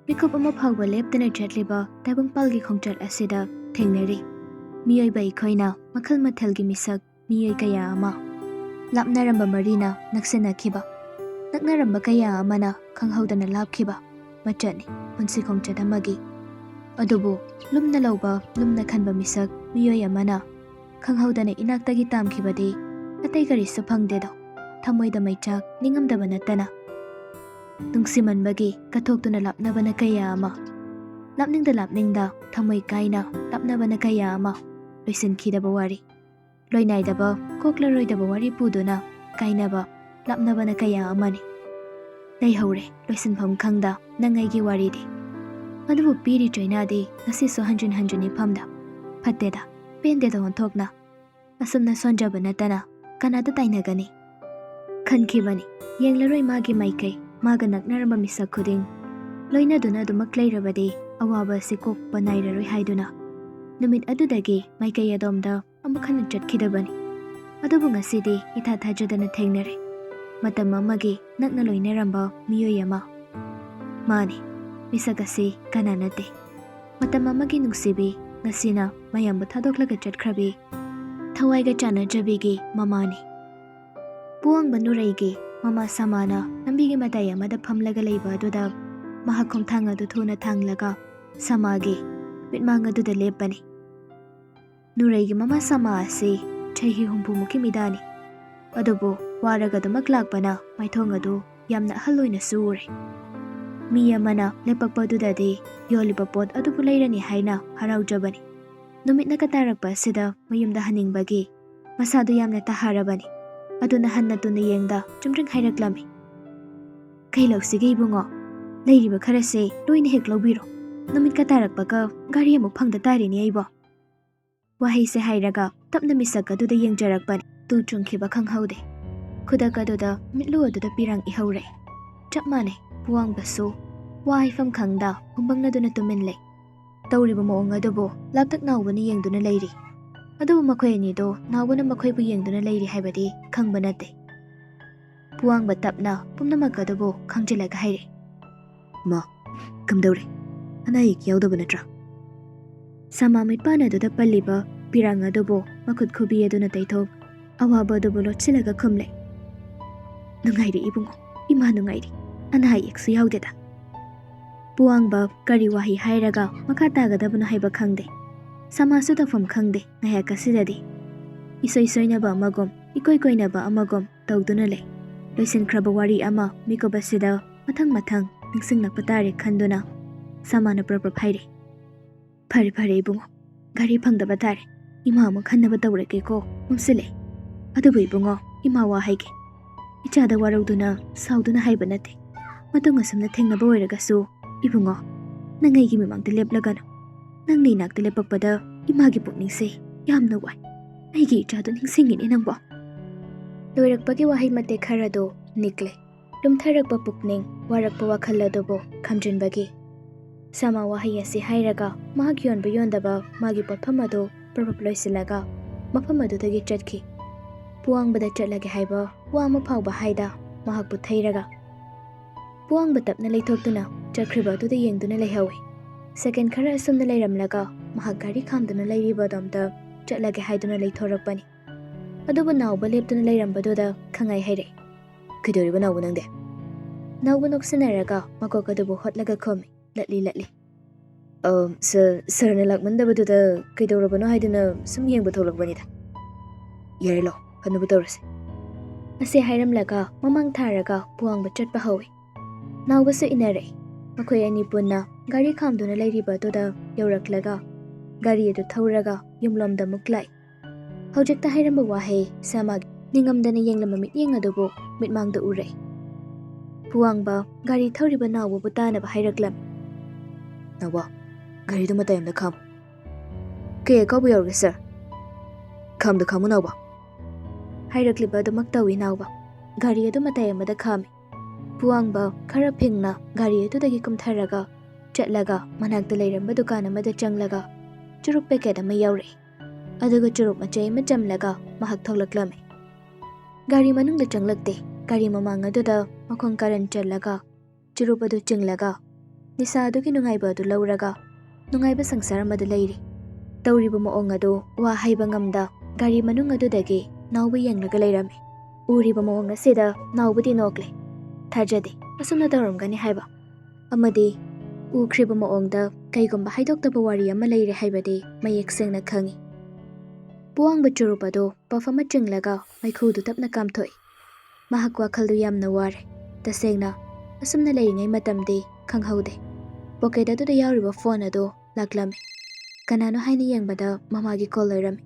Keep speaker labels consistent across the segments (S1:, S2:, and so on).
S1: Pickup ama phagwa leptana chatliba tabangpalgi khongchat asida thengnari miyoi bai khoina makhal mathalgi misak miyoi kaya ama lapnaramba marina naksena khiba naknaramba kaya amana khanghaudana lapkhiba machani punsi khongchat amagi adubu lumna lauba lumna khanba misak miyoi amana khanghaudana inaktagi tamkhibadi atai karisu phangdedo thamoida maichak ningamdaba natana Nungsimanbagi kathoktuna lapnabana kaya ama lapningda thamoi kaina lapnabana kaya ama loisinkhidaba wari loinaidaba koklaroidaba wari puduna kainaba lapnabana kaya amani leihaure loisinpham khangda nangaigi waridi adubu piri chainadi ngasiso hanjini phamda phatteda pendeda onthokna asumna sonjaba natana kanada tainagani khankhibani yenglaroi magi maikai maga naknaramba misak khuding loinaduna dumak leirabadi awaba sikok panairaroi haiduna numit adudagi maikai adomda amukhana chatkhidabani adubu ngasidi itha thajadana thengnare matam amagi nakna loinaramba miyoi ama mani misagasi kananate matam amagi nungsibi ngasina mayambu thadoklaga chatkhrabi thawaiga chanajabigi mamani puang banureigi Mama samana nambigi mataya mada phamlaga leiba aduda mahakhom thanga du thuna thanglaga samagi mitmanga du da lepani nureigi mama sama ase chahi humpu muki midani adubo waraga du maklakpana maithonga du yamna haloina sure miya mana lepakpa du dadi yoliba pot adubu leirani haina haraujabani numit nakatarakpa sida mayumda haningbagi masadu yamna taharabani aduna hanna tuna yengda chumring hairaklami kailausigei bungo leiriba kharase loina hek lobiro numit katarakpaga gari amuk phangda tarini aibo wahai se hairaga tapna misaka duda yengjarakpani tu chungkhiba khanghaude khudaka duda mitlu aduda pirang ihaure chapmane puang basu wahai fam khangda humbangna duna tuminle tawriba moong adubo laptak nawbani yengduna leiri adubu makhoi ani do nawbana makhoi bu yengduna leiri haibadi khangba nate puang batapna pumnamak adubu khangjilaga haire ma kamdawre anai kyawdaba natra sama mitpana duda palliba pirang adubu makhut khubi aduna taithok awaba adubu lotchilaga khumle nungairi ibungo ima nungairi anai eksu yawdeda puang ba kari wahi hairaga makha tagadabuna haiba khangde Samasu tafam khangde ngayakasidadi isoisoinaba amagom ikoikoinaba amagom tawduna le loisinkraba wari ama mikobasida mathang ningsingnakpa tare khanduna samana prapra phaire phare ibungo gari phangdaba tare ima amu khannaba tawrake ko mumsile adubu ibungo ima wa haige ichada warauduna sauduna haiba nate matunga samna thengnaba oiragasu ibungo nangaigi mimangta leplagana nang ni nakta lepakpada imagi pukningse yamna wai aigi ichadu ningsingini nangbo loirakpagi wahai mate kharado nikle lumtharakpa pukning warakpa WakhaL adubo khamjinbagi sama wahai asi hairaga magi yonba yondaba magi potpham adu prapap loisilaga mafam adudagi chatkhi puangbada chatlage haiba wama phawba haida mahakpu thairaga puangba tapna leithoktuna chakhriba aduda yengduna leihawi Second khara asumna leiramlaga mahak gari khamduna leiriba domda chatlage haiduna leithorakpani adubu nawba leptuna leirambaduda khangai haire kidoriba nawbu nangde nawbu noksanaraga makok adubu hotlaga khomi latli sarna lakmandabaduda kidorabano haiduna sum yengba tholakbanida yarelo hanubu tawrase ase hairamlaga mamang tharaga puangba chatpa hawi nawbasu inare makhoi ani punna gari khamduna leiriba aduda yawraklaga gari adu thauraga yumlomda muklai hojekta hairamba wahai samag ꯅꯤꯡꯉꯝꯗꯅ ꯌꯦꯡꯂꯝꯕ ꯃꯤꯠꯌꯦꯡ ꯑꯗꯨꯕꯨ ꯃꯤꯠꯃꯥꯡꯗ ꯎꯔꯦ꯫ ꯄꯨꯋꯥꯡꯕ ꯒꯥꯔꯤ ꯊꯧꯔꯤꯕ ꯅꯥꯎꯕꯕꯨ ꯇꯥꯅꯕ ꯍꯥꯏꯔꯛꯂꯝꯃꯤ꯫
S2: ꯅꯥꯎꯕ, ꯒꯥꯔꯤꯗꯨ ꯃꯇꯥꯏ ꯑꯃꯗ ꯈꯥꯝꯃꯨ꯫ ꯀꯩ ꯀꯥꯎꯕ ꯌꯥꯎꯔꯒꯦ ꯁꯥꯔ? ꯈꯥꯝꯃꯨ ꯅꯥꯎꯕ꯫
S1: ꯍꯥꯏꯔꯛꯂꯤꯕ ꯑꯗꯨꯃꯛ ꯇꯧꯏ ꯅꯥꯎꯕ꯫ ꯒꯥꯔꯤ ꯑꯗꯨ ꯃꯇꯥꯏ ꯑꯃꯗ ꯈꯥꯝꯃꯤ꯫ ꯄꯨꯋꯥꯡꯕ ꯈꯔ ꯐꯤꯡꯅ ꯒꯥꯔꯤ ꯑꯗꯨꯗꯒꯤ ꯀꯨꯝꯊꯔꯒ ꯆꯠꯂꯒ ꯃꯅꯥꯛꯇ ꯂꯩꯔꯝꯕ ꯗꯨꯀꯥꯟ ꯑꯃꯗ ꯆꯪꯂꯒ ꯆꯨꯔꯨꯞ ꯄꯦꯀꯦꯠ ꯑꯃ ꯌꯥꯎꯔꯛꯏ꯫ ꯑꯗꯨꯒ ꯆꯨꯔꯨꯞ ꯃꯆꯩ ꯑꯃ ꯆꯝꯂꯒ ꯃꯍꯥꯛ ꯊꯣꯛꯂꯛꯂꯝꯃꯤ꯫ ꯒꯥꯔꯤ ꯃꯅꯨꯡꯗ ꯆꯪꯂꯛꯇꯦ꯫ ꯒꯥꯔꯤ ꯃꯃꯥꯡ ꯑꯗꯨꯗ ꯃꯈꯣꯡ ꯀꯥꯔꯟ ꯆꯜꯂꯒ ꯆꯨꯔꯨꯞ ꯑꯗꯨ ꯆꯤꯡꯂꯒ ꯅꯤꯁꯥ ꯑꯗꯨꯒꯤ ꯅꯨꯡꯉꯥꯏꯕ ꯑꯗꯨ ꯂꯧꯔꯒ ꯅꯨꯡꯉꯥꯏꯕ ꯁꯪꯁꯥꯔ ꯑꯃꯗ ꯂꯩꯔꯤ꯫ ꯇꯧꯔꯤꯕ ꯃꯑꯣꯡ ꯑꯗꯨ ꯋꯥ ꯍꯩꯕ ꯉꯝꯗ ꯒꯥꯔꯤ ꯃꯅꯨꯡ ꯑꯗꯨꯗꯒꯤ ꯅꯥꯎꯕ ꯌꯦꯡꯂꯒ ꯂꯩꯔꯝꯃꯤ꯫ ꯎꯔꯤꯕ ꯃꯑꯣꯡ ꯑꯁꯤꯗ ꯅꯥꯎꯕꯗꯤ ꯅꯣꯛꯂꯦ꯫ ꯊꯥꯖꯗꯦ ꯑꯁꯨꯝꯅ ꯇꯧꯔꯝꯒꯅꯤ ꯍꯥꯏꯕ꯫ ꯑꯃꯗꯤ ꯎꯈ꯭ꯔꯤꯕ ꯃꯑꯣꯡꯗ ꯀꯩꯒꯨꯝꯕ ꯍꯥꯏꯗꯣꯛꯇꯕ ꯋꯥꯔꯤ ꯑꯃ ꯂꯩꯔꯦ ꯍꯥꯏꯕꯗꯤ ꯃꯌꯦꯛ ꯁꯦꯡꯅ ꯈꯪꯏ꯫ ꯄꯨꯋꯥꯡꯕ ꯆꯨꯔꯨꯞ ꯑꯗꯨ ꯄꯐ ꯑꯃ ꯆꯤꯡꯂꯒ ꯃꯩꯈꯨꯗꯨ ꯇꯞꯅ ꯀꯥꯝꯊꯣꯛꯏ꯫ ꯃꯍꯥꯛ ꯋꯥꯈꯜꯗꯨ ꯌꯥꯝꯅ ꯋꯥꯔꯦ꯫ ꯇꯁꯦꯡꯅ ꯑꯁꯨꯝꯅ ꯂꯩꯔꯤꯉꯩ ꯃꯇꯝꯗꯤ ꯈꯪꯍꯧꯗꯦ꯫ ꯄꯣꯀꯦꯠ ꯑꯗꯨꯗ ꯌꯥꯎꯔꯤꯕ ꯐꯣꯟ ꯑꯗꯨ ꯂꯥꯛꯂꯝꯃꯤ꯫ ꯀꯅꯥꯅꯣ ꯍꯥꯏꯅ ꯌꯦꯡꯕꯗ ꯃꯃꯥꯒꯤ ꯀꯣꯜ ꯑꯣꯏꯔꯝꯃꯤ꯫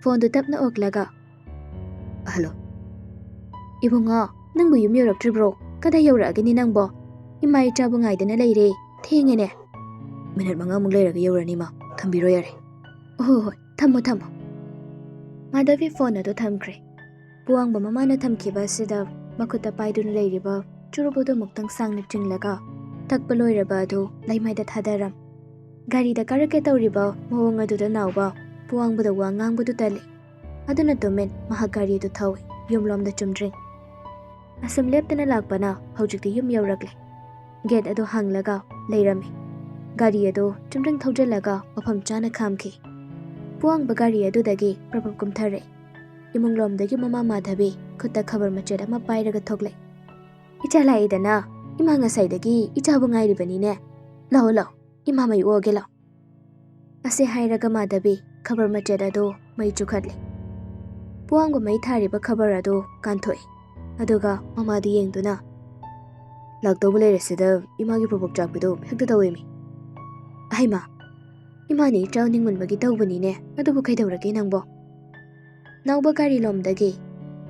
S1: ꯐꯣꯟꯗꯨ ꯇꯞꯅ ꯑꯣꯛꯂꯒ,
S2: ꯍꯜꯂꯣ
S1: ꯏꯕꯨꯡꯉꯣ, ꯅꯪꯕꯨ ꯌꯨꯝ ꯌꯧꯔꯛꯇ꯭ꯔꯤꯕ꯭ꯔꯣ? ꯀꯗꯥꯏ ꯌꯧꯔꯛꯑꯒꯅꯤ ꯅꯪꯕꯣ? ꯏꯃꯥ ꯏꯆꯥꯕꯨ ꯉꯥꯏꯗꯅ ꯂꯩꯔꯦ꯫ ꯊꯦꯡꯉꯦꯅꯦ꯫
S2: ꯃꯤꯅꯠ 5ꯃꯨꯛ ꯂꯩꯔꯒ ꯌꯧꯔꯅꯤ ꯃꯥ, ꯊꯝꯕꯤꯔꯣ ꯌꯥꯔꯦ꯫
S1: ꯍꯣꯏ ꯊꯝꯃꯣ ꯊꯝꯃꯣ꯫ ꯃꯥꯙꯕꯤ ꯐꯣꯟ ꯑꯗꯨ ꯊꯝꯈ꯭ꯔꯦ꯫ ꯄꯨꯋꯥꯡꯕ ꯃꯃꯥꯅ ꯊꯝꯈꯤꯕ ꯑꯁꯤꯗ ꯃꯈꯨꯠꯇ ꯄꯥꯏꯗꯨꯅ ꯂꯩꯔꯤꯕ ꯆꯨꯔꯨꯞ ꯑꯗꯨ ꯑꯃꯨꯛꯇꯪ ꯁꯥꯡꯅ ꯆꯤꯡꯂꯒ ꯊꯛꯄ ꯂꯣꯏꯔꯕ ꯑꯗꯨ ꯂꯩꯃꯥꯏꯗ ꯊꯥꯗꯔꯝ꯫ ꯒꯥꯔꯤꯗ ꯀꯥꯔꯛꯀꯦ ꯇꯧꯔꯤꯕ ꯃꯑꯣꯡ ꯑꯗꯨꯗ ꯅꯥꯎꯕ ꯄꯨꯋꯥꯡꯕꯗ ꯋꯥ ꯉꯥꯡꯕꯗꯨ ꯇꯜꯂꯤ꯫ ꯑꯗꯨꯅ ꯇꯨꯃꯤꯟ ꯃꯍꯥꯛ ꯒꯥꯔꯤ ꯑꯗꯨ ꯊꯧꯏ ꯌꯨꯝꯂꯣꯝꯗ ꯆꯨꯝꯗ꯭ꯔꯤꯡ꯫ ꯑꯁꯨꯝ ꯂꯦꯞꯇꯅ ꯂꯥꯛꯄꯅ ꯍꯧꯖꯤꯛꯇꯤ ꯌꯨꯝ ꯌꯧꯔꯛꯂꯦ꯫ ꯒꯦꯠ ꯑꯗꯨ ꯍꯥꯡꯂꯒ ꯂꯩꯔꯝꯃꯤ꯫ ꯒꯥꯔꯤ ꯑꯗꯨ ꯆꯨꯝꯗ꯭ꯔꯤꯡ ꯊꯧꯖꯤꯜꯂꯒ ꯃꯐꯝ ꯆꯥꯅ ꯈꯥꯝꯈꯤ꯫ ꯄꯨꯋꯥꯡꯕ ꯒꯥꯔꯤ ꯑꯗꯨꯗꯒꯤ ꯄ꯭ꯔꯞ ꯀꯨꯝꯊꯔꯛꯏ꯫ ꯏꯃꯨꯡꯂꯣꯝꯗꯒꯤ ꯃꯃꯥ ꯃꯥꯙꯕꯤ ꯈꯨꯠꯇ ꯈꯕꯔ ꯃꯆꯦꯠ ꯑꯃ ꯄꯥꯏꯔꯒ ꯊꯣꯛꯂꯛꯏ꯫ ꯏꯆꯥ ꯂꯥꯛꯏꯗꯅ, ꯏꯃꯥ ꯉꯁꯥꯏꯗꯒꯤ ꯏꯆꯥꯕꯨ ꯉꯥꯏꯔꯤꯕꯅꯤꯅꯦ꯫ ꯂꯥꯛꯑꯣ ꯂꯥꯛꯑꯣ, ꯏꯃꯥ ꯃꯩ ꯑꯣꯛꯑꯒꯦ ꯂꯥꯛꯑꯣ꯫ ꯑꯁꯤ ꯍꯥꯏꯔꯒ ꯃꯥꯙꯕꯤ ꯈꯕꯔ ꯃꯆꯦꯠ ꯑꯗꯨ ꯃꯩ ꯆꯨꯈꯠꯂꯤ꯫ ꯄꯨꯋꯥꯡꯕ ꯃꯩ ꯊꯥꯔꯤꯕ ꯈꯕꯔ ꯑꯗꯨ ꯀꯥꯟꯊꯣꯛꯏ꯫ ꯑꯗꯨꯒ ꯃꯃꯥꯗ ꯌꯦꯡꯗꯨꯅ,
S2: ꯂꯥꯛꯇꯧꯕ ꯂꯩꯔꯁꯤꯗ ꯏꯃꯥꯒꯤ ꯄ꯭ꯔꯣꯕꯣꯛ ꯆꯥꯛꯄꯤꯗꯣ ꯍꯦꯛꯇ ꯇꯧꯋꯦꯃꯤ꯫
S1: ꯑꯍꯩꯃꯥ, ꯏꯃꯥꯅ ꯏꯆꯥ ꯅꯤꯡꯃꯟꯕꯒꯤ ꯇꯧꯕꯅꯤꯅꯦ꯫ ꯑꯗꯨꯕꯨ ꯀꯩꯗꯧꯔꯒꯦ ꯅꯪꯕꯣ? ꯅꯥꯎꯕ ꯒꯥꯔꯤ ꯂꯣꯝꯗꯒꯤ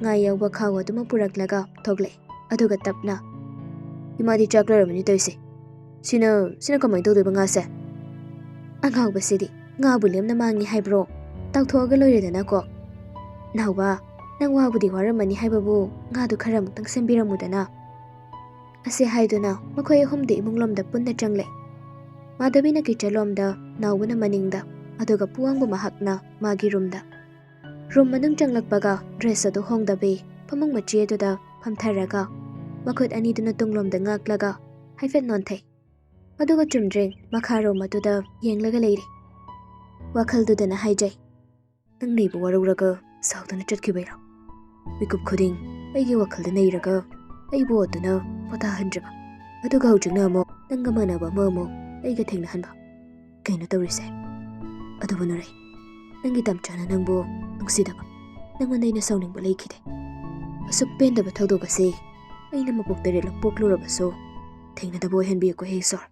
S1: ꯉꯥ ꯌꯧꯕ ꯈꯥꯎ ꯑꯗꯨꯃ ꯄꯨꯔꯛꯂꯒ ꯊꯣꯛꯂꯛꯏ꯫ ꯑꯗꯨꯒ ꯇꯞꯅ,
S2: ꯏꯃꯥꯗꯤ ꯆꯥꯛ ꯂꯣꯏꯔꯝꯃꯅꯤ ꯇꯧꯏꯁꯦ꯫ ꯁꯤꯅ ꯀꯃꯥꯏꯅ ꯇꯧꯗꯣꯏꯕ ꯉꯥꯁꯦ?
S1: ꯑꯉꯥꯎꯕꯁꯤꯗꯤ, ꯉꯥꯕꯨ ꯂꯦꯝꯅ ꯃꯥꯡꯉꯤ ꯍꯥꯏꯕ꯭ꯔꯣ? ꯇꯥꯎꯊꯣꯛꯑꯒ ꯂꯣꯏꯔꯦꯗꯅꯀꯣ꯫ ꯅꯥꯎꯕ, ꯅꯪ ꯋꯥꯕꯨꯗꯤ ꯋꯥꯔꯝꯃꯅꯤ ꯍꯥꯏꯕꯕꯨ ꯉꯥꯗꯨ ꯈꯔ ꯑꯃꯨꯛꯇꯪ ꯁꯦꯝꯕꯤꯔꯝꯃꯨꯗꯅ꯫ ꯑꯁꯤ ꯍꯥꯏꯗꯨꯅ ꯃꯈꯣꯏ ꯑꯍꯨꯝꯗꯤ ꯏꯃꯨꯡꯂꯣꯝꯗ ꯄꯨꯟꯅ ꯆꯪꯂꯛꯏ꯫ ꯃꯥꯙꯕꯤꯅ ꯀꯤꯆꯟꯂꯣꯝꯗ, ꯅꯥꯎꯕꯅ ꯃꯅꯤꯡꯗ, ꯑꯗꯨꯒ ꯄꯨꯋꯥꯡꯕ ꯃꯍꯥꯛꯅ ꯃꯥꯒꯤ ꯔꯨꯝꯗ꯫ ꯔꯨꯝ ꯃꯅꯨꯡ ꯆꯪꯂꯛꯄꯒ ꯗ꯭ꯔꯦꯁ ꯑꯗꯨ ꯍꯣꯡꯗꯕꯤ ꯐꯃꯨꯡ ꯃꯆꯤ ꯑꯗꯨꯗ ꯐꯝꯊꯔꯒ ꯃꯈꯨꯠ ꯑꯅꯤꯗꯨꯅ ꯇꯨꯡꯂꯣꯝꯗ ꯉꯥꯛꯂꯒ ꯍꯥꯏꯐꯦꯠ ꯅꯣꯟꯊꯩ꯫ ꯑꯗꯨꯒ ꯆꯨꯝꯗ꯭ꯔꯤꯡ ꯃꯈꯥꯔꯣꯝ ꯑꯗꯨꯗ ꯌꯦꯡꯂꯒ ꯂꯩꯔꯤ꯫ ꯋꯥꯈꯜꯗꯨꯗꯅ ꯍꯥꯏꯖꯩ,
S2: ꯅꯪ ꯂꯩꯕ ꯋꯥꯔꯧꯔꯒ ꯁꯥꯎꯗꯅ ꯆꯠꯈꯤꯕꯩꯔꯣ? ꯃꯤꯀꯨꯞ ꯈꯨꯗꯤꯡ ꯑꯩꯒꯤ ꯋꯥꯈꯜꯗ ꯅꯩꯔꯒ ꯑꯩꯕꯨ ꯑꯣꯠꯇꯨꯅ ꯄꯣꯊꯥꯍꯟꯗ꯭ꯔꯕ, ꯑꯗꯨꯒ ꯍꯧꯖꯤꯛꯅ ꯑꯃꯨꯛ ꯅꯪꯒ ꯃꯥꯟꯅꯕ ꯑꯃ ꯑꯃꯨꯛ ꯑꯩꯒ ꯊꯦꯡꯅꯍꯟꯕ꯫ ꯀꯩꯅꯣ ꯇꯧꯔꯤꯁꯦ? ꯑꯗꯨꯕꯨ ꯅꯨꯔꯩ, ꯅꯪꯒꯤ ꯇꯝꯆꯥꯅ ꯅꯪꯕꯨ ꯅꯨꯡꯁꯤꯗꯕ, ꯅꯪꯉꯣꯟꯗ ꯑꯩꯅ ꯁꯥꯎꯅꯤꯡꯕ ꯂꯩꯈꯤꯗꯦ꯫ ꯑꯁꯨꯛ ꯄꯦꯟꯗꯕ ꯊꯧꯗꯣꯛ ꯑꯁꯤ ꯑꯩꯅ ꯃꯄꯣꯛ ꯇꯔꯦꯠꯂꯛ ꯄꯣꯛꯂꯨꯔꯕꯁꯨ ꯊꯦꯡꯅꯗꯕ ꯑꯣꯏꯍꯟꯕꯤꯌꯨꯀꯣ ꯍꯦ ꯏꯁꯣꯔ꯫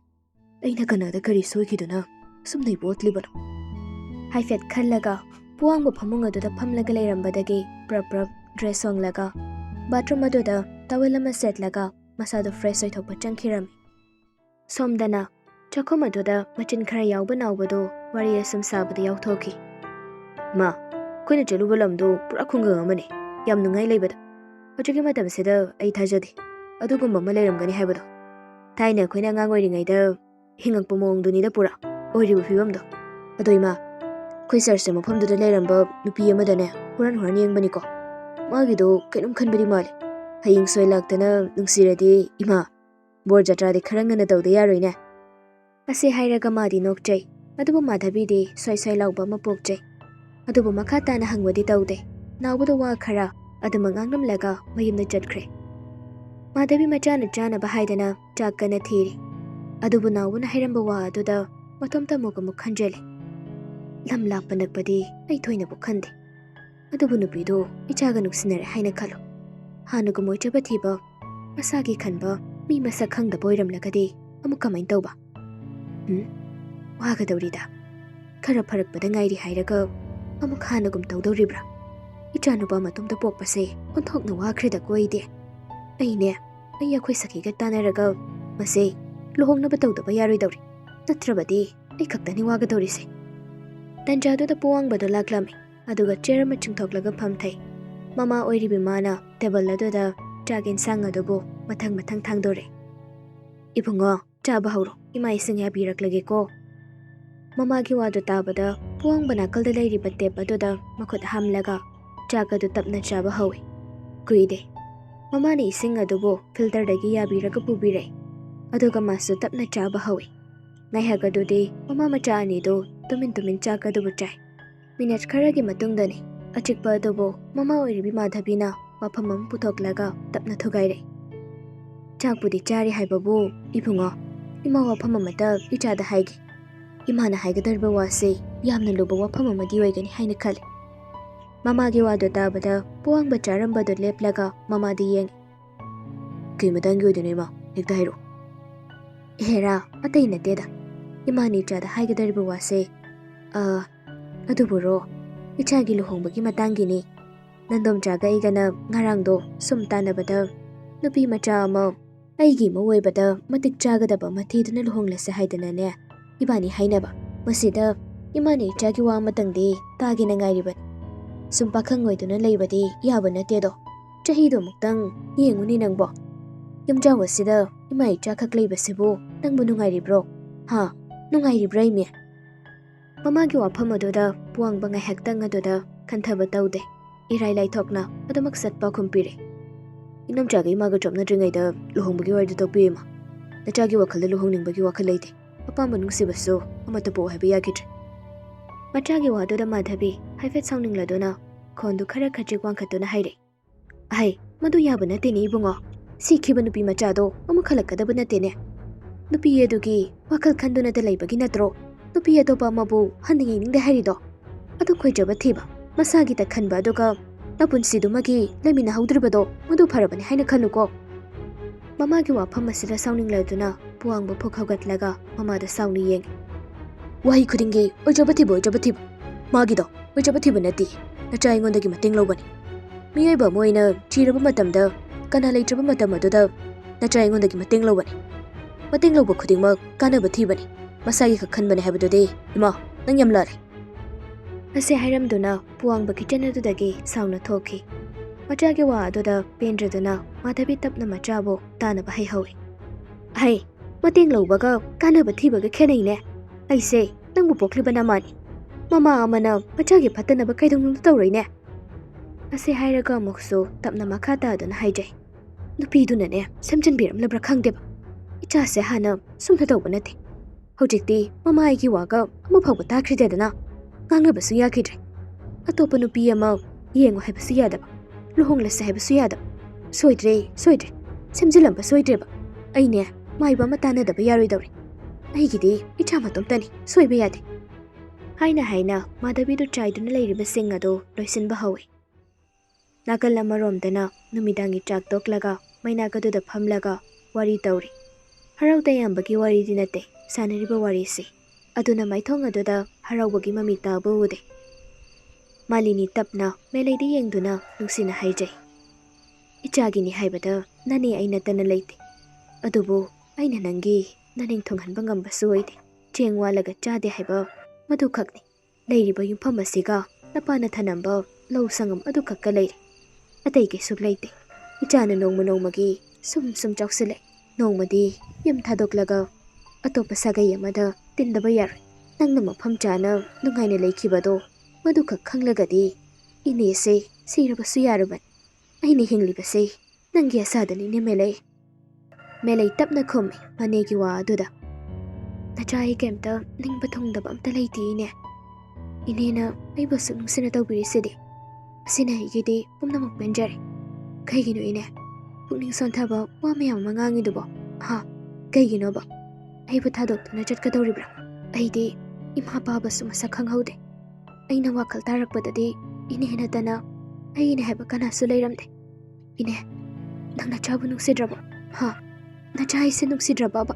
S2: ꯑꯩꯅ ꯀꯅꯥꯗ ꯀꯔꯤ ꯁꯣꯏꯈꯤꯗꯨꯅ ꯑꯁꯨꯝ ꯅꯩꯕ ꯑꯣꯠꯂꯤꯕꯅꯣ?
S1: ꯍꯥꯏꯐꯦꯠ ꯈꯜꯂꯒ ꯄꯨꯋꯥꯡꯕ ꯐꯃꯨꯡ ꯑꯗꯨꯗ ꯐꯝꯂꯒ ꯂꯩꯔꯝꯕꯗꯒꯤ ꯄ꯭ꯔꯞ ꯗ꯭ꯔꯦꯁ ꯍꯣꯡꯂꯒ ꯕꯥꯊꯔꯨꯝ ꯑꯗꯨꯗ ꯇꯋꯦꯜ ꯑꯃ ꯁꯦꯠꯂꯒ ꯃꯁꯥꯗꯨ ꯐ꯭ꯔꯦꯁ ꯑꯣꯏꯊꯣꯛꯄ ꯆꯪꯈꯤꯔꯝꯃꯤ꯫ ꯁꯣꯝꯗꯅ ꯆꯥꯛꯈꯨꯝ ꯑꯗꯨꯗ ꯃꯆꯤꯟ ꯈꯔ ꯌꯥꯎꯕ ꯅꯥꯎꯕꯗꯨ ꯋꯥꯔꯤ ꯑꯁꯨꯝ ꯁꯥꯕꯗ ꯌꯥꯎꯊꯣꯛꯈꯤ꯫
S2: ꯃꯥ, ꯑꯩꯈꯣꯏꯅ ꯆꯠꯂꯨꯕ ꯂꯝꯗꯨ ꯄꯨꯔꯥ ꯈꯨꯡꯒꯪ ꯑꯃꯅꯤ, ꯌꯥꯝ ꯅꯨꯡꯉꯥꯏ ꯂꯩꯕꯗ꯫ ꯍꯧꯖꯤꯛꯀꯤ ꯃꯇꯝꯁꯤꯗ ꯑꯩ ꯊꯥꯖꯗꯦ ꯑꯗꯨꯒꯨꯝꯕ ꯑꯃ ꯂꯩꯔꯝꯒꯅꯤ ꯍꯥꯏꯕꯗꯣ꯫ ꯊꯥꯏꯅ ꯑꯩꯈꯣꯏꯅ ꯑꯉꯥꯡ ꯑꯣꯏꯔꯤꯉꯩꯗ ꯍꯤꯡꯉꯛꯄ ꯃꯑꯣꯡꯗꯨꯅꯤꯗ ꯄꯨꯔꯥ ꯑꯣꯏꯔꯤꯕ ꯐꯤꯕꯝꯗꯣ꯫ ꯑꯗꯣ ꯏꯃꯥ, ꯑꯩꯈꯣꯏ ꯆꯔꯆꯇ ꯃꯐꯝꯗꯨꯗ ꯂꯩꯔꯝꯕ ꯅꯨꯄꯤ ꯑꯃꯗꯅꯦ ꯍꯨꯔꯥꯟ ꯌꯦꯡꯕꯅꯤꯀꯣ꯫ ꯃꯥꯒꯤꯗꯣ ꯀꯩꯅꯣꯝ ꯈꯟꯕꯗꯤ ꯃꯥꯜꯂꯤ꯫ ꯍꯌꯦꯡ ꯁꯣꯏ ꯂꯥꯛꯇꯅ ꯅꯨꯡꯁꯤꯔꯗꯤ ꯏꯃꯥ, ꯕꯣꯔ ꯖꯇ꯭ꯔꯥꯗꯤ ꯈꯔ ꯉꯟꯅ ꯇꯧꯗ ꯌꯥꯔꯣꯏꯅꯦ꯫
S1: ꯑꯁꯤ ꯍꯥꯏꯔꯒ ꯃꯥꯗꯤ ꯅꯣꯛꯆꯩ꯫ ꯑꯗꯨꯕꯨ ꯃꯥꯙꯕꯤꯗꯤ ꯁꯣꯏ ꯂꯥꯎꯕ ꯑꯃ ꯄꯣꯛꯆꯩ꯫ ꯑꯗꯨꯕꯨ ꯃꯈꯥ ꯇꯥꯅ ꯍꯪꯕꯗꯤ ꯇꯧꯗꯦ꯫ ꯅꯥꯎꯕꯗ ꯋꯥ ꯈꯔ ꯑꯗꯨꯃꯛ ꯉꯥꯡꯂꯝꯂꯒ ꯃꯌꯨꯝꯗ ꯆꯠꯈ꯭ꯔꯦ꯫ ꯃꯥꯙꯕꯤ ꯃꯆꯥꯅ ꯆꯥꯅꯕ ꯍꯥꯏꯗꯅ ꯆꯥꯛ ꯀꯟꯅ ꯊꯤꯔꯤ꯫ ꯑꯗꯨꯕꯨ ꯅꯥꯎꯕꯅ ꯍꯥꯏꯔꯝꯕ ꯋꯥ ꯑꯗꯨꯗ ꯃꯇꯣꯝꯇ ꯑꯃꯨꯛ ꯈꯟꯖꯤꯜꯂꯤ꯫ ꯂꯝ ꯂꯥꯞꯄ ꯅꯛꯄꯗꯤ ꯑꯩ ꯊꯣꯏꯅꯕꯨ ꯈꯟꯗꯦ꯫ ꯑꯗꯨꯕꯨ ꯅꯨꯄꯤꯗꯣ ꯏꯆꯥꯒ ꯅꯨꯡꯁꯤꯅꯔꯦ ꯍꯥꯏꯅ ꯈꯜꯂꯣ꯫ ꯍꯥꯟꯅꯒꯨꯝ ꯑꯣꯏꯖꯕ ꯊꯤꯕ, ꯃꯁꯥꯒꯤ ꯈꯟꯕ, ꯃꯤ ꯃꯁꯛ ꯈꯪꯗꯕ ꯑꯣꯏꯔꯝꯂꯒꯗꯤ ꯑꯃꯨꯛ ꯀꯃꯥꯏꯅ ꯇꯧꯕ? ꯋꯥꯒꯗꯧꯔꯤꯗ꯫ ꯈꯔ ꯐꯔꯛꯄꯗ ꯉꯥꯏꯔꯤ ꯍꯥꯏꯔꯒ ꯑꯃꯨꯛ ꯍꯥꯟꯅꯒꯨꯝ ꯇꯧꯗꯧꯔꯤꯕ꯭ꯔꯥ?
S2: Icha nupa matumda pokpase onthokna wakhreida koide. Aine akhoi sakhiga tanaraga mase luhongnaba tawdaba yaroidawri. Natrabadi ai khaktani wagadawrise. Tanjaduda puwangbado laklami aduga chair ama chingthoklaga phamthai. Mama oiribi mana table aduda chagen sang adubu mathang thangdore. Ibungo chaba hauro ima ising yabiraklage ko. Mama gi wadu tabada puwang banakalda lairiba tep aduda makhut hamlaga chakadu tapna chaba hawi. Kuide mama ni ising adubu filter dagi yabiraga pubire. Aduga masu tapna chaba hawi. Naihagadudi mama macha anido tumin chakadubu chai. Minute kharagi matungdani achikpa adubu mama oiribi madhabina wafamam puthoklaga tapna thugaire. Chakpudi chari haibabu ibungo ima wafam amata ichada haigi. Imana haigadarba wase yamna luba wafam amagi oigani haina khale. Mama gi wadu tabada puwangba charambado leplaga mama di yengi. Kay madangi oidune ma hekta hairo. Hera atay na teda. Imani ichada haigadarba wase aduburo ichagi luhongbagi matangini. Nandom chaga igana ngarangdo sumtanabada nupi macha ama aigi mawoibada matik chagadaba mathiduna luhonglase haidanane ibani hainaba masida imani ichagi wa matangdi tagina ngairibani sum pakhang oiduna leibadi yaba natedo chahido muktang yenguni nangbo yamjawasida ima icha khak leibasibu nangbu nungairibro ha nungairibra ime mamagi wafam aduda puwangba ngaihakta aduda khanthaba tawde irai laithokna adamak satpa khumpire inam chaga imaga chopna dringaida luhongbagi wardu tokpima nachagi wakhalda luhongningbagi wakhal leite apamba nungsibasu amata po haiba yakidre machagi waduda madhabi haifet sauningladuna khondu khara khachik wangkhatuna haire ai madu yaba nateni ibungo sikhiba nupi machado amu khalakadaba natene nupi edugi wakhal khanduna da leibagi natro nupi adopa mabu haningi ningde hairido adu khoijaba thiba masagi ta khanba aduga napunsidumagi lemina haudribado madu pharabani haina khaluko mamagi wafam asida sauningladuna puwangba phokhagatlaga mamada sauni yeng wahi khudingi ojabati magido ojabati nati nacha ingondagi mating lobani miyaiba moina chiraba matamda kana leitraba matam aduda nacha ingondagi mating lobani mating loba khudingma kanaba thibani masagi khakhanbani habadode ima nang yamlare ase hairamduna puwangba kitchen adudagi sauna thoki machagi wa aduda pendraduna madhabi tapna machabo tanaba hai hawi ai mating lobaga kanaba thibaga khenaine aise nangbu poklibana mani mama amana machagi phatanaba kaidong tawreine ase hairaga mokso tapna makhata aduna haijai nupiduna ne samjanbiram labra khangdeba icha se hana sumna tawba nate hojikti mama aigi waga amu phawba takhridedana ngangabasu yakidre atopa nupi ama yengo haibasu yadaba luhonglase haibasu yadaba soidre semjilamba soidreba aine maiba matanadaba yaroidawri aigidi icha matomtani soiba yade haina madhabidu chaiduna leiriba sing ado loisinba hawi nakal amaromdana numidangi chak toklaga mainagaduda phamlaga wari tawri harauda yambagi wari dinate sanariba warisi aduna maithong aduda haraubagi mami taba ude malini tapna meleidi yengduna nungsina haijai ichagini haibada nani aina tana leite adubu aina nangi naning thonghanba ngambasu oide chengwalaga chade haiba madu khakni leiriba yumpham asiga napana thanamba lau sangam adu khakka leire atai ke suk leite ichana nongmagi sum chausile nongmadi yum thadoklaga atopa sagai amada tindaba yar nangna mafam chana nungaina leikibado madu khak khanglagadi ine se sirabasu yaruban aini hinglibase nangi asadani ne melei tapna khome manegi wa aduda nachai kemta ningba thongdaba amta leiti ine inena aibasu nungsina tawbirisidi asina higidi pumnamak benjare kaigino ine pukning sonthaba wa mayam mangangi dubo ha kaigino ba aiba thadokna chatkadoribra aidi ima babasu masak khanghaude aina wakhal tarakpadadi ine natana aine haiba kanasu leiramde ine nangna chabu nungsidraba ha nachai se nungsidraba ba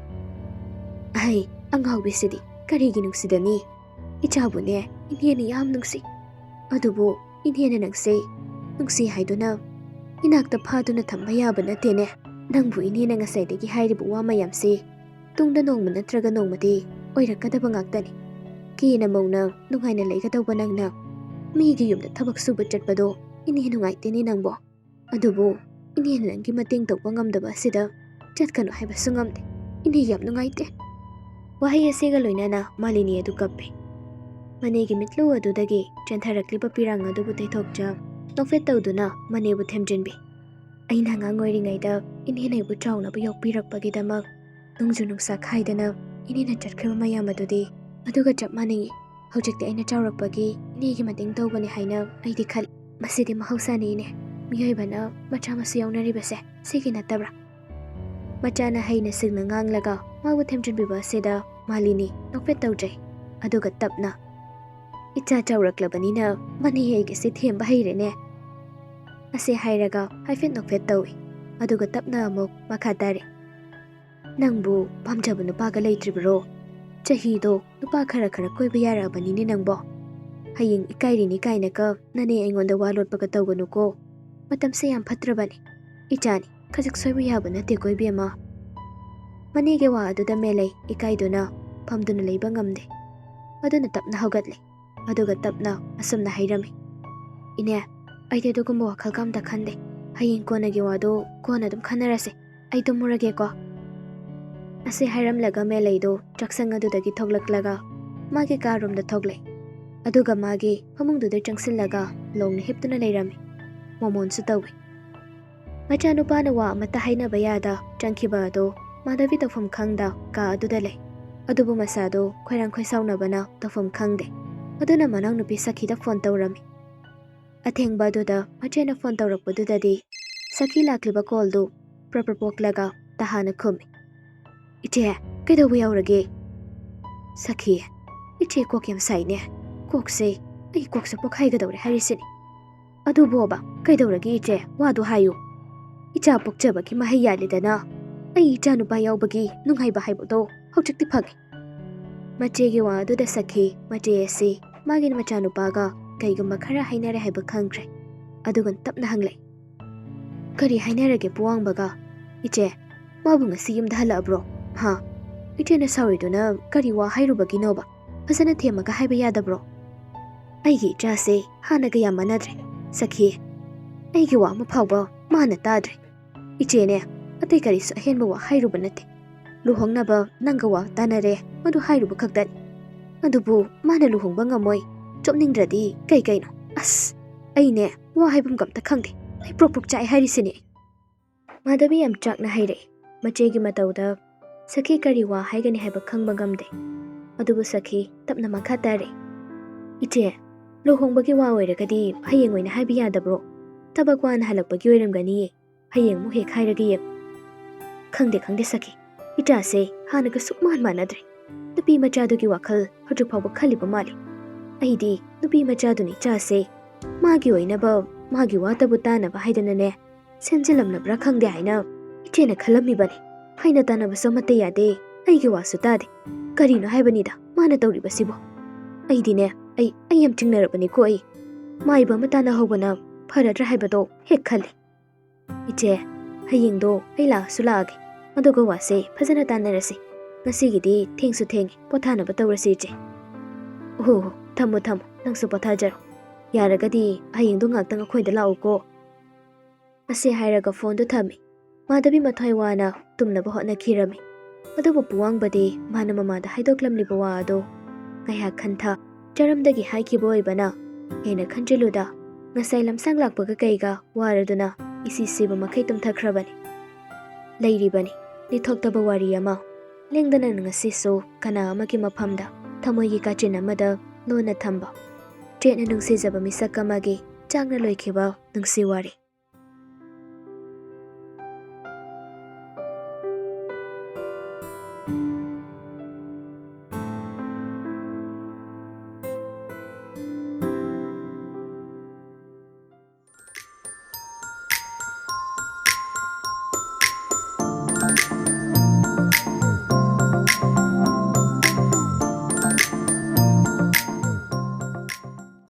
S2: ai anghawbisidi karigi nungsidani ichabu ne inhena yam nungsi adubu inhena nangse ꯅꯨꯡꯁꯤ ꯍꯥꯏꯗꯨꯅ ꯏꯅꯥꯛꯇ ꯐꯥꯗꯨꯅ ꯊꯝꯕ ꯌꯥꯕ ꯅꯠꯇꯦꯅꯦ. ꯅꯪꯕꯨ ꯏꯅꯦꯅ ꯉꯁꯥꯏꯗꯒꯤ ꯍꯥꯏꯔꯤꯕ ꯋꯥ ꯃꯌꯥꯝꯁꯤ ꯇꯨꯡꯗ ꯅꯣꯡꯃ ꯅꯠꯇ꯭ꯔꯒ ꯅꯣꯡꯃꯗꯤ ꯑꯣꯏꯔꯛꯀꯗꯕ ꯉꯥꯛꯇꯅꯤ. ꯀꯦꯅ ꯃꯧꯅ ꯅꯨꯡꯉꯥꯏꯅ ꯂꯩꯒꯗꯧꯕ ꯅꯪꯅ ꯃꯤꯒꯤ ꯌꯨꯝꯗ ꯊꯕꯛ ꯁꯨꯕ ꯆꯠꯄꯗꯣ ꯏꯅꯦ ꯅꯨꯡꯉꯥꯏꯇꯦꯅꯦ ꯅꯪꯕꯣ. ꯑꯗꯨꯕꯨ ꯏꯅꯦꯅ ꯅꯪꯒꯤ ꯃꯇꯦꯡ ꯇꯧꯕ ꯉꯝꯗꯕ ꯑꯁꯤꯗ ꯆꯠꯀꯅꯨ ꯍꯥꯏꯕꯁꯨ ꯉꯝꯗꯦ. ꯏꯅꯦ ꯌꯥꯝ ꯅꯨꯡꯉꯥꯏꯇꯦ. ꯋꯥꯍꯩ ꯑꯁꯤꯒ ꯂꯣꯏꯅꯅ ꯃꯥꯂꯤꯅꯤ ꯑꯗꯨ ꯀꯞꯄꯤ. ꯃꯅꯦꯒꯤ ꯃꯤꯠꯂꯨ ꯑꯗꯨꯗꯒꯤ ꯆꯦꯟꯊꯔꯛꯂꯤꯕ ꯄꯤꯔꯥꯡ ꯑꯗꯨꯕꯨ ꯇꯩꯊꯣꯛꯆ ꯅꯣꯛꯐꯦꯠ ꯇꯧꯗꯨꯅ ꯃꯅꯦꯕꯨ ꯊꯦꯝꯖꯤꯟꯕꯤ. ꯑꯩꯅ ꯑꯉꯥꯡ ꯑꯣꯏꯔꯤꯉꯩꯗ ꯏꯅꯦꯅ ꯑꯩꯕꯨ ꯆꯥꯎꯅꯕ ꯌꯣꯛꯄꯤꯔꯛꯄꯒꯤꯗꯃꯛ ꯅꯣꯡꯖꯨ ꯅꯨꯡꯁꯥ ꯈꯥꯏꯗꯅ ꯏꯅꯦꯅ ꯆꯠꯈ꯭ꯔꯤꯕ ꯃꯌꯥꯝ ꯑꯗꯨꯗꯤ ꯑꯗꯨꯒ ꯆꯞ ꯃꯥꯟꯅꯩ. ꯍꯧꯖꯤꯛꯇꯤ ꯑꯩꯅ ꯆꯥꯎꯔꯛꯄꯒꯤ ꯏꯅꯦꯒꯤ ꯃꯇꯦꯡ ꯇꯧꯕꯅꯤ ꯍꯥꯏꯅ ꯑꯩꯗꯤ ꯈꯜꯂꯤ. ꯃꯁꯤꯗꯤ ꯃꯍꯧꯁꯥꯅꯤ ꯏꯅꯦ. ꯃꯤꯑꯣꯏꯕꯅ ꯃꯆꯥ ꯃꯁꯨ ꯌꯥꯎꯅꯔꯤꯕꯁꯦ ꯁꯤꯒꯤ ꯅꯠꯇꯕ꯭ꯔꯥ? ꯃꯆꯥꯅ ꯍꯩꯅ ꯁꯤꯡꯅ ꯉꯥꯡꯂꯒ ꯃꯥꯕꯨ ꯊꯦꯝꯖꯤꯟꯕꯤꯕ ꯑꯁꯤꯗ ꯃꯥꯂꯤꯅꯤ ꯅꯣꯛꯐꯦꯠ ꯇꯧꯖꯩ. ꯑꯗꯨꯒ ꯇꯞꯅ, ꯏꯆꯥ ꯆꯥꯎꯔꯛꯂꯕꯅꯤꯅ ꯃꯅꯦ ꯑꯩꯒꯤꯁꯤ ꯊꯦꯝꯕ ꯍꯩꯔꯦꯅꯦ ꯑꯁꯤ ꯍꯥꯏꯔꯒ ꯍꯥꯏꯐꯦꯠ ꯅꯣꯛꯐꯦꯠ ꯇꯧꯏ. ꯑꯗꯨꯒ ꯇꯞꯅ ꯑꯃꯨꯛ ꯃꯈꯥ ꯇꯥꯔꯤ. ꯅꯪꯕꯨ ꯄꯥꯝꯖꯕ ꯅꯨꯄꯥꯒ ꯂꯩꯇ꯭ꯔꯤꯕꯔꯣ? ꯆꯍꯤꯗꯣ ꯅꯨꯄꯥ ꯈꯔ ꯀꯣꯏꯕ ꯌꯥꯔꯛꯑꯕꯅꯤꯅꯦ ꯅꯪꯕꯣ. ꯍꯌꯦꯡ ꯏꯀꯥꯏꯔꯤꯅꯤ ꯀꯥꯏꯅꯒ ꯅꯅꯦ ꯑꯩꯉꯣꯟꯗ ꯋꯥ ꯂꯣꯠꯄꯒ ꯇꯧꯒꯅꯨꯀꯣ. ꯃꯇꯝꯁꯦ ꯌꯥꯝ ꯐꯠꯇ꯭ꯔꯕꯅꯤ. ꯏꯆꯥꯅꯤ, ꯈꯖꯤꯛ ꯁꯣꯏꯕ ꯌꯥꯕ ꯅꯠꯇꯦꯀꯣ ꯏꯕꯦꯝꯃ. ꯃꯅꯦꯒꯤ ꯋꯥ ꯑꯗꯨꯗ ꯃꯦꯂꯩ ꯏꯀꯥꯏꯗꯨꯅ ꯐꯝꯗꯨꯅ ꯂꯩꯕ ꯉꯝꯗꯦ. ꯑꯗꯨꯅ ꯇꯞꯅ ꯍꯧꯒꯠꯂꯤ. ꯑꯗꯨꯒ ꯇꯞꯅ ꯑꯁꯨꯝꯅ ꯍꯥꯏꯔꯝꯃꯤ. ꯏꯅꯦ, ꯑꯩꯗꯤ ꯑꯗꯨꯒꯨꯝꯕ ꯋꯥꯈꯜ ꯀꯝꯇ ꯈꯟꯗꯦ. ꯍꯌꯦꯡ ꯀꯣꯟꯅꯒꯤ ꯋꯥꯗꯣ ꯀꯣꯟꯅ ꯑꯗꯨꯝ ꯈꯟꯅꯔꯁꯦ. ꯑꯩ ꯇꯨꯝꯃꯨꯔꯒꯦꯀꯣ. ꯑꯁꯤ ꯍꯥꯏꯔꯝꯂꯒ ꯃꯦꯂꯩꯗꯣ ꯆꯥꯛꯁꯪ ꯑꯗꯨꯗꯒꯤ ꯊꯣꯛꯂꯛꯂꯒ ꯃꯥꯒꯤ ꯀꯥꯔꯣꯝꯗ ꯊꯣꯛꯂꯛꯏ. ꯑꯗꯨꯒ ꯃꯥꯒꯤ ꯐꯃꯨꯡꯗꯨꯗ ꯆꯪꯁꯤꯜꯂꯒ ꯂꯣꯡꯅ ꯍꯤꯞꯇꯨꯅ ꯂꯩꯔꯝꯃꯤ. ꯃꯣꯃꯣꯟꯁꯨ ꯇꯧꯏ. ꯃꯆꯥꯅꯨꯄꯥꯅ ꯋꯥ ꯑꯃꯠꯇ ꯍꯥꯏꯅꯕ ꯌꯥꯗ ꯆꯪꯈꯤꯕ ꯑꯗꯣ ꯃꯥꯙꯕꯤ ꯇꯧꯐꯝ ꯈꯪꯗ ꯀꯥ ꯑꯗꯨꯗ ꯂꯩ. ꯑꯗꯨꯕꯨ ꯃꯁꯥꯗꯣ ꯈꯣꯏꯔꯥꯡ ꯈꯣꯏꯁꯥꯎꯅꯕꯅ ꯇꯧꯐꯝ ꯈꯪꯗꯦ. ꯑꯗꯨꯅ ꯃꯅꯥꯎꯅꯨꯄꯤ ꯁꯈꯤꯗ ꯐꯣꯟ ꯇꯧꯔꯝꯃꯤ. ꯑꯊꯦꯡꯕ ꯑꯗꯨꯗ ꯃꯆꯦꯅ ꯐꯣꯟ ꯇꯧꯔꯛꯄꯗꯨꯗꯗꯤ ꯁꯈꯤ ꯂꯥꯛꯂꯤꯕ ꯀꯣꯜꯗꯨ ꯄ꯭ꯔꯄ꯭ꯔ ꯄꯣꯛꯂꯒ ꯇꯍꯥꯅ ꯈꯨꯝꯃꯤ. ꯏꯆꯦ, ꯀꯩꯗꯧꯕ ꯌꯥꯎꯔꯒꯦ? ꯁꯈꯤ, ꯏꯆꯦ ꯀꯣꯛ ꯌꯥꯝ ꯁꯥꯏꯅꯦ. ꯀꯣꯛꯁꯦ, ꯑꯩ ꯀꯣꯛꯁꯦ ꯄꯣꯛꯈꯥꯏꯒꯗꯧꯔꯦ ꯍꯥꯏꯔꯤꯁꯤꯅꯤ. ꯑꯗꯨꯕꯣꯕ ꯀꯩꯗꯧꯔꯒꯦ ꯏꯆꯦ? ꯋꯥꯗꯨ ꯍꯥꯏꯌꯨ. ꯏꯆꯥ ꯄꯣꯛꯆꯕꯒꯤ ꯃꯍꯩ ꯌꯥꯜꯂꯤꯗꯅ. ꯑꯩ ꯏꯆꯥ ꯅꯨꯄꯥ ꯌꯥꯎꯕꯒꯤ ꯅꯨꯡꯉꯥꯏꯕ ꯍꯥꯏꯕꯗꯣ ꯍꯧꯖꯤꯛꯇꯤ ꯐꯪꯉꯤ. ꯃꯆꯦꯒꯤ ꯋꯥ ꯑꯗꯨꯗ ꯁꯈꯤ ꯃꯆꯦ ꯑꯁꯤ ꯃꯥꯒꯤ ꯃꯆꯥꯅꯨꯄꯥꯒ ꯀꯩꯒꯨꯝꯕ ꯈꯔ ꯍꯥꯏꯅꯔꯦ ꯍꯥꯏꯕ ꯈꯪꯈ꯭ꯔꯦ. ꯑꯗꯨꯒ ꯇꯞꯅ ꯍꯪꯂꯛꯏ. ꯀꯔꯤ ꯍꯥꯏꯅꯔꯒꯦ ꯄꯨꯋꯥꯡꯕꯒ? ꯏꯆꯦ, ꯃꯥꯕꯨ ꯉꯁꯤ ꯌꯨꯝꯗ ꯍꯜꯂꯛꯑꯕ꯭ꯔꯣ? ꯍꯥ? ꯏꯆꯦꯅ ꯁꯥꯎꯔꯤꯗꯨꯅ ꯀꯔꯤ ꯋꯥ ꯍꯥꯏꯔꯨꯕꯒꯤꯅꯣꯕ? ꯐꯖꯅ ꯊꯦꯝꯃꯒ ꯍꯥꯏꯕ ꯌꯥꯗꯕ꯭ꯔꯣ? ꯑꯩꯒꯤ ꯏꯆꯥꯁꯦ ꯍꯥꯟꯅꯒ ꯌꯥꯝ ꯃꯥꯟꯅꯗ꯭ꯔꯦ ꯁꯈꯤ. ꯑꯩꯒꯤ ꯋꯥ ꯑꯃ ꯐꯥꯎꯕ ꯃꯥꯅ ꯇꯥꯗ꯭ꯔꯦ. ꯏꯆꯦꯅꯦ, ꯑꯇꯩ ꯀꯔꯤꯁꯨ ꯑꯍꯦꯟꯕ ꯋꯥ ꯍꯥꯏꯔꯨꯕ ꯅꯠꯇꯦ. ꯂꯨꯍꯣꯡꯅꯕ ꯅꯪꯒ ꯋꯥ ꯇꯥꯅꯔꯦ ꯃꯗꯨ ꯍꯥꯏꯔꯨꯕ ꯈꯛꯇꯅꯤ. ꯑꯗꯨꯕꯨ ꯃꯥꯅ ꯂꯨꯍꯣꯡꯕ ꯉꯝꯃꯣꯏ, ꯆꯣꯞꯅꯤꯡꯗ꯭ꯔꯗꯤ ꯀꯩꯅꯣ? ꯑꯁ, ꯑꯩꯅꯦ ꯋꯥ ꯍꯥꯏꯐꯝ ꯀꯝꯇ ꯈꯪꯗꯦ. ꯑꯩ ꯄ꯭ꯔꯣꯛ ꯆꯥꯛꯑꯦ ꯍꯥꯏꯔꯤꯁꯤꯅꯦ. ꯃꯥꯙꯕꯤ ꯌꯥꯝ ꯆꯥꯛꯅ ꯍꯥꯏꯔꯛꯏ. ꯃꯆꯦꯒꯤ ꯃꯇꯧꯗ ꯁꯈꯤ ꯀꯔꯤ ꯋꯥ ꯍꯥꯏꯒꯅꯤ ꯍꯥꯏꯕ ꯈꯪꯕ ꯉꯝꯗꯦ. ꯑꯗꯨꯕꯨ ꯁꯈꯤ ꯇꯞꯅ ꯃꯈꯥ ꯇꯥꯔꯤ. ꯏꯆꯦ, ꯂꯨꯍꯣꯡꯕꯒꯤ ꯋꯥ ꯑꯣꯏꯔꯒꯗꯤ ꯍꯌꯦꯡ ꯑꯣꯏꯅ ꯍꯥꯏꯕ ꯌꯥꯗꯕ꯭ꯔꯣ? ꯊꯕꯛ ꯋꯥꯅ ꯍꯜꯂꯛꯄꯒꯤ ꯑꯣꯏꯔꯝꯒꯅꯤꯌꯦ. ꯍꯌꯦꯡ ꯑꯃꯨꯛ ꯍꯦꯛ ꯍꯥꯏꯔꯒ ꯌꯦꯡꯉꯨ. ꯈꯪꯗꯦ ꯁꯈꯤ. ꯏꯆꯥꯁꯦ ꯍꯥꯟꯅꯒ ꯁꯨꯛꯃꯥꯟ ꯃꯥꯟꯅꯗ꯭ꯔꯦ. ꯅꯨꯄꯤ ꯃꯆꯥꯗꯨꯒꯤ ꯋꯥꯈꯜ ꯍꯧꯖꯤꯛ ꯐꯥꯎꯕ ꯈꯜꯂꯤꯕ ꯃꯥꯜꯂꯤ. ꯑꯩꯗꯤ ꯅꯨꯄꯤ ꯃꯆꯥꯗꯨꯅ ꯏꯆꯥꯁꯦ ꯃꯥꯒꯤ ꯑꯣꯏꯅꯕ, ꯃꯥꯒꯤ ꯋꯥꯇꯕꯨ ꯇꯥꯅꯕ ꯍꯥꯏꯗꯅꯅꯦ ꯁꯦꯝꯖꯤꯜꯂꯝꯂꯕ꯭ꯔꯥ ꯈꯪꯗꯦ ꯍꯥꯏꯅ ꯏꯆꯦꯅ ꯈꯜꯂꯝꯃꯤꯕꯅꯤ. ꯍꯥꯏꯅ ꯇꯥꯅꯕꯁꯨ ꯑꯃꯠꯇ ꯌꯥꯗꯦ. ꯑꯩꯒꯤ ꯋꯥꯁꯨ ꯇꯥꯗꯦ. ꯀꯔꯤꯅꯣ ꯍꯥꯏꯕꯅꯤꯗ ꯃꯥꯅ ꯇꯧꯔꯤꯕꯁꯤꯕꯣ. ꯑꯩꯗꯤꯅꯦ, ꯑꯩ ꯌꯥꯝ ꯆꯤꯡꯅꯔꯕꯅꯤꯀꯣ ꯑꯩ. ꯃꯥꯏꯕ ꯑꯃ ꯇꯥꯅꯍꯧꯕꯅ ꯐꯔꯗ꯭ꯔꯥ ꯍꯥꯏꯕꯗꯣ ꯍꯦꯛ ꯈꯜꯂꯤ. ꯏꯆꯦ, ꯍꯌꯦꯡꯗꯣ ꯑꯩ ꯂꯥꯛꯑꯁꯨ ꯂꯥꯛꯑꯒꯦ. ꯑꯗꯨꯒ ꯋꯥꯁꯦ ꯐꯖꯅ ꯇꯥꯟꯅꯔꯁꯤ. ꯉꯁꯤꯒꯤꯗꯤ ꯊꯦꯡꯁꯨ ꯊꯦꯡꯉꯤ. ꯄꯣꯊꯥꯅꯕ ꯇꯧꯔꯁꯤ ꯏꯆꯦ. ꯑꯣ, ꯊꯝꯃꯣ. ꯅꯪꯁꯨ ꯄꯣꯊꯥꯖꯔꯣ. ꯌꯥꯔꯒꯗꯤ ꯍꯌꯦꯡꯗꯣ ꯉꯥꯛꯇꯪ ꯑꯩꯈꯣꯏꯗ ꯂꯥꯛꯎꯀꯣ. ꯑꯁꯤ ꯍꯥꯏꯔꯒ ꯐꯣꯟꯗꯨ ꯊꯝꯃꯤ. ꯃꯥꯙꯕꯤ ꯃꯊ꯭ꯋꯥꯏ ꯋꯥꯅ ꯇꯨꯝꯅꯕ ꯍꯣꯠꯅꯈꯤꯔꯝꯃꯤ. ꯑꯗꯨꯕꯨ ꯄꯨꯋꯥꯡꯕꯗꯤ ꯃꯥꯅ ꯃꯃꯥꯗ ꯍꯥꯏꯗꯣꯛꯂꯝꯂꯤꯕ ꯋꯥ ꯑꯗꯣ ꯉꯥꯏꯍꯥꯛ ꯈꯟꯊ ꯆꯔꯝꯗꯒꯤ ꯍꯥꯏꯈꯤꯕ ꯑꯣꯏꯕꯅ ꯍꯦꯟꯅ ꯈꯟꯖꯤꯜꯂꯨꯗ ꯉꯁꯥꯏ ꯂꯝꯁꯥꯡ ꯂꯥꯛꯄꯒ ꯀꯩꯒ ꯋꯥꯔꯗꯨꯅ ꯏꯁꯤ ꯁꯤꯕ ꯃꯈꯩ ꯇꯨꯝꯊꯈ꯭ꯔꯕꯅꯤ. ꯂꯩꯔꯤꯕꯅꯤ ꯂꯤꯊꯣꯛꯇꯕ ꯋꯥꯔꯤ ꯑꯃ. ꯂꯦꯡꯗꯅ ꯉꯁꯤꯁꯨ ꯀꯅꯥ ꯑꯃꯒꯤ ꯃꯐꯝꯗ ꯊꯃꯣꯏꯒꯤ ꯀꯥꯆꯤꯟ ꯑꯃꯗ ꯂꯣꯟꯅ ꯊꯝꯕ ꯆꯦꯠꯅ ꯅꯨꯡꯁꯤꯖꯕ ꯃꯤꯁꯛ ꯑꯃꯒꯤ ꯆꯥꯡꯅ ꯂꯣꯏꯈꯤꯕ ꯅꯨꯡꯁꯤ ꯋꯥꯔꯤ.